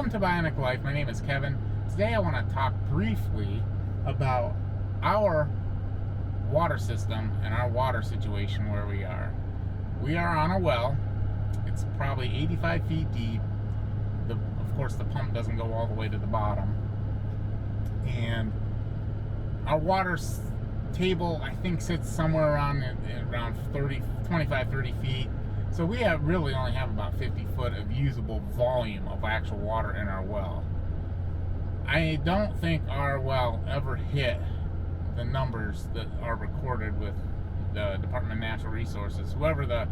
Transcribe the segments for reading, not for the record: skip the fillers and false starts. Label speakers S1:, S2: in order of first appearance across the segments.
S1: Welcome to Bionic Life. My name is Kevin. Today I want to talk briefly about our water system and our water situation where we are. We are on a well. It's probably 85 feet deep. Of course, the pump doesn't go all the way to the bottom. And our water table, I think, sits somewhere around 25, 30 feet. So we really only have about 50 foot of usable volume of actual water in our well. I don't think our well ever hit the numbers that are recorded with the Department of Natural Resources. Whoever the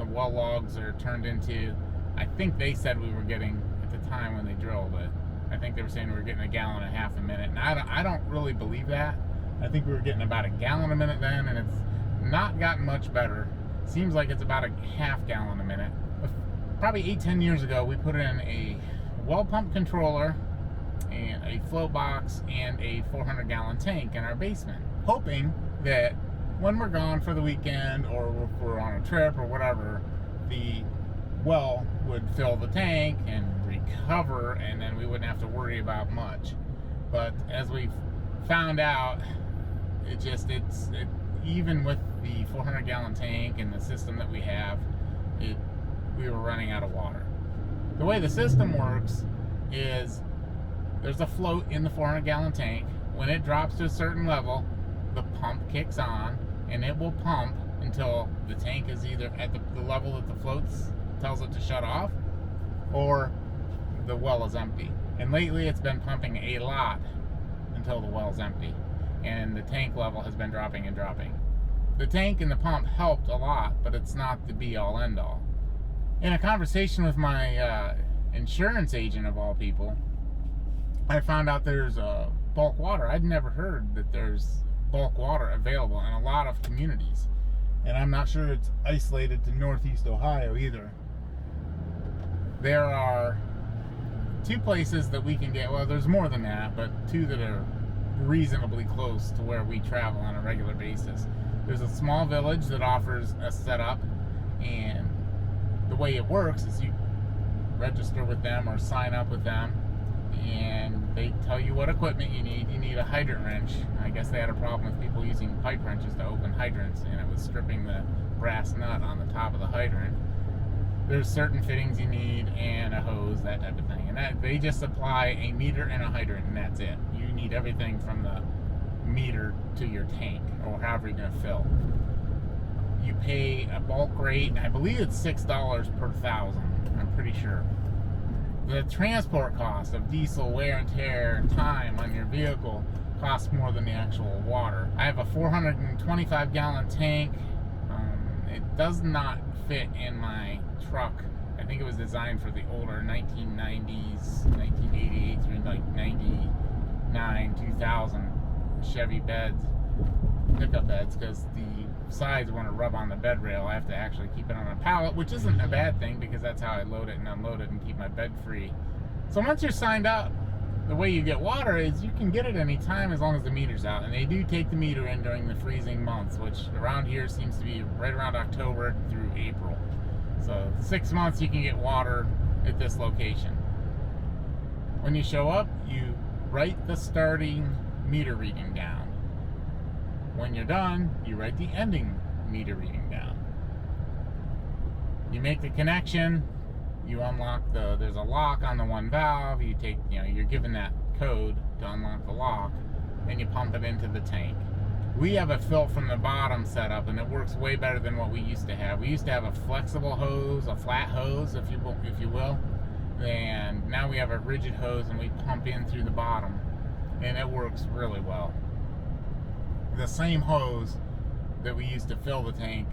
S1: well logs are turned into, I think they said we were getting, at the time when they drilled it, I think they were saying we were getting 1.5 gallons a minute. And I don't really believe that. I think we were getting about 1 gallon a minute then, and it's not gotten much better. Seems like it's about 0.5 gallon a minute. Probably 8-10 years ago, we put in a well pump controller and a float box and a 400-gallon tank in our basement, hoping that when we're gone for the weekend or if we're on a trip or whatever, the well would fill the tank and recover, and then we wouldn't have to worry about much. But as we found out, even with the 400-gallon tank and the system that we have, we were running out of water. The way the system works is there's a float in the 400-gallon tank. When it drops to a certain level, the pump kicks on, and it will pump until the tank is either at the level that the float tells it to shut off, or the well is empty. And lately it's been pumping a lot until the well's empty, and the tank level has been dropping and dropping. The tank and the pump helped a lot, but it's not the be-all, end-all. In a conversation with my insurance agent, of all people, I found out there's bulk water. I'd never heard that there's bulk water available in a lot of communities. And I'm not sure it's isolated to Northeast Ohio either. There are 2 places that we can get, well, there's more than that, but 2 that are reasonably close to where we travel on a regular basis. There's a small village that offers a setup, and the way it works is you register with them or sign up with them, and they tell you what equipment you need. You need a hydrant wrench. I guess they had a problem with people using pipe wrenches to open hydrants, and it was stripping the brass nut on the top of the hydrant. There's certain fittings you need, and a hose, that type of thing. And they just supply a meter and a hydrant, and that's it. You need everything from the meter to your tank, or however you're going to fill. You pay a bulk rate, I believe it's $6 per thousand, I'm pretty sure. The transport cost of diesel, wear and tear, and time on your vehicle costs more than the actual water. I have a 425-gallon tank. It does not fit in my truck. I think it was designed for the older 1990s, 1988 through like 99, 2000 Chevy beds, pickup beds, because the sides want to rub on the bed rail. I have to actually keep it on a pallet, which isn't a bad thing because that's how I load it and unload it and keep my bed free. So once you're signed up, the way you get water is you can get it any time as long as the meter's out. And they do take the meter in during the freezing months, which around here seems to be right around October through April. So 6 months you can get water at this location. When you show up, you write the starting meter reading down. When you're done, you write the ending meter reading down. You make the connection. You unlock there's a lock on the one valve. You're given that code to unlock the lock, and you pump it into the tank. We have a fill from the bottom set up, and it works way better than what we used to have. We used to have a flexible hose, a flat hose, if you will, and now we have a rigid hose, and we pump in through the bottom, and it works really well. The same hose that we used to fill the tank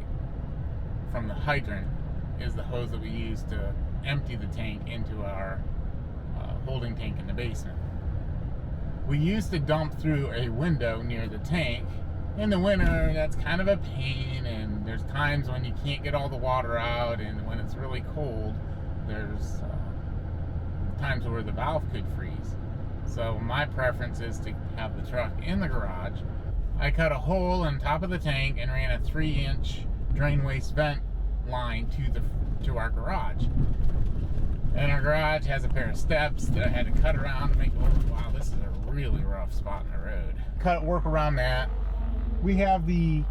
S1: from the hydrant is the hose that we use to empty the tank into our holding tank in the basement. We used to dump through a window near the tank. In the winter, that's kind of a pain, and there's times when you can't get all the water out, and when it's really cold, there's times where the valve could freeze. So my preference is to have the truck in the garage. I cut a hole in top of the tank and ran a 3-inch drain waste vent line to our garage. And our garage has a pair of steps that I had to cut around to make it work. Wow, this is a really rough spot in the road. Work around that. We have the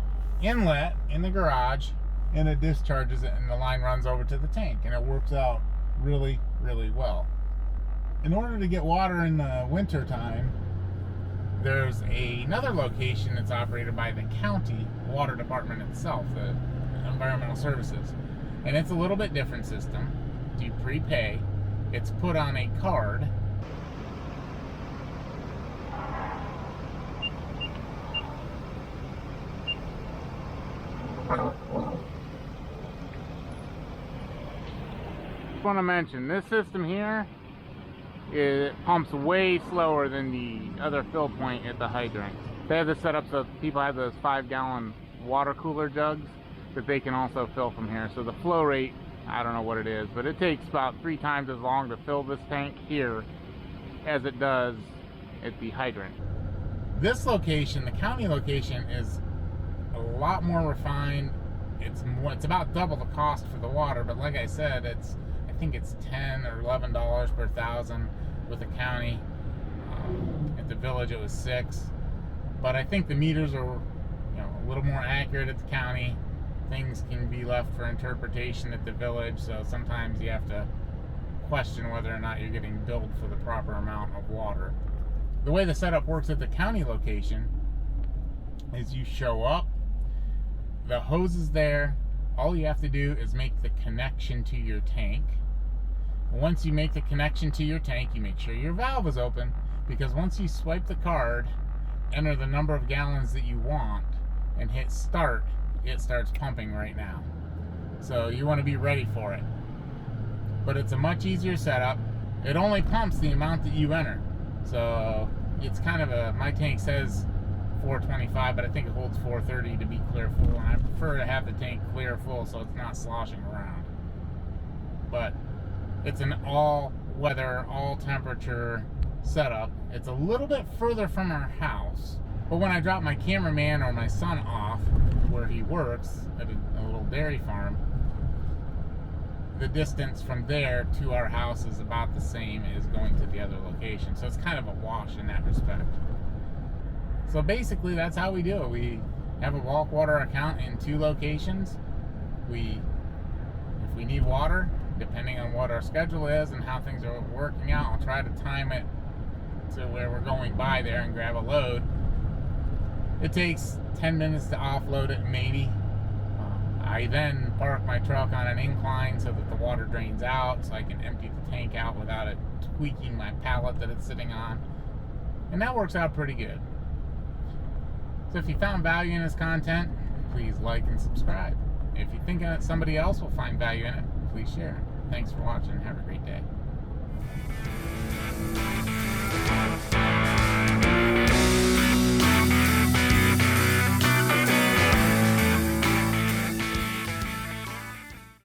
S1: inlet in the garage, and it discharges it, and the line runs over to the tank, and it works out really, really well. In order to get water in the winter time, there's another location that's operated by the county water department itself, the environmental services, and it's a little bit different system. You prepay, it's put on a card. I want to mention this system here, it pumps way slower than the other fill point at the hydrant. They have this set up so people have those 5-gallon water cooler jugs that they can also fill from here. So the flow rate, I don't know what it is, but it takes about 3 times as long to fill this tank here as it does at the hydrant. This location, the county location, is a lot more refined. It's about double the cost for the water, but like I said, I think it's $10 or $11 per thousand with the county. At the village it was $6, but I think the meters are, a little more accurate at the county. Things can be left for interpretation at the village, so sometimes you have to question whether or not you're getting billed for the proper amount of water. The way the setup works at the county location is you show up, the hose is there, all you have to do is make the connection to your tank. Once you make the connection to your tank, you make sure your valve is open, because once you swipe the card, enter the number of gallons that you want, and hit start, it starts pumping right now. So you want to be ready for it. But it's a much easier setup. It only pumps the amount that you enter. So it's kind of my tank says 425, but I think it holds 430 to be clear full, and I prefer to have the tank clear full so it's not sloshing around. But it's an all-weather, all-temperature setup. It's a little bit further from our house, but when I drop my cameraman or my son off where he works at a little dairy farm, the distance from there to our house is about the same as going to the other location. So it's kind of a wash in that respect. So basically that's how we do it. We have a bulk water account in 2 locations. If we need water, depending on what our schedule is and how things are working out, I'll try to time it to where we're going by there and grab a load. It takes 10 minutes to offload it, maybe. I then park my truck on an incline so that the water drains out, so I can empty the tank out without it tweaking my pallet that it's sitting on. And that works out pretty good. So if you found value in this content, please like and subscribe. If you think that somebody else will find value in it, please share. Thanks for watching. Have a great day.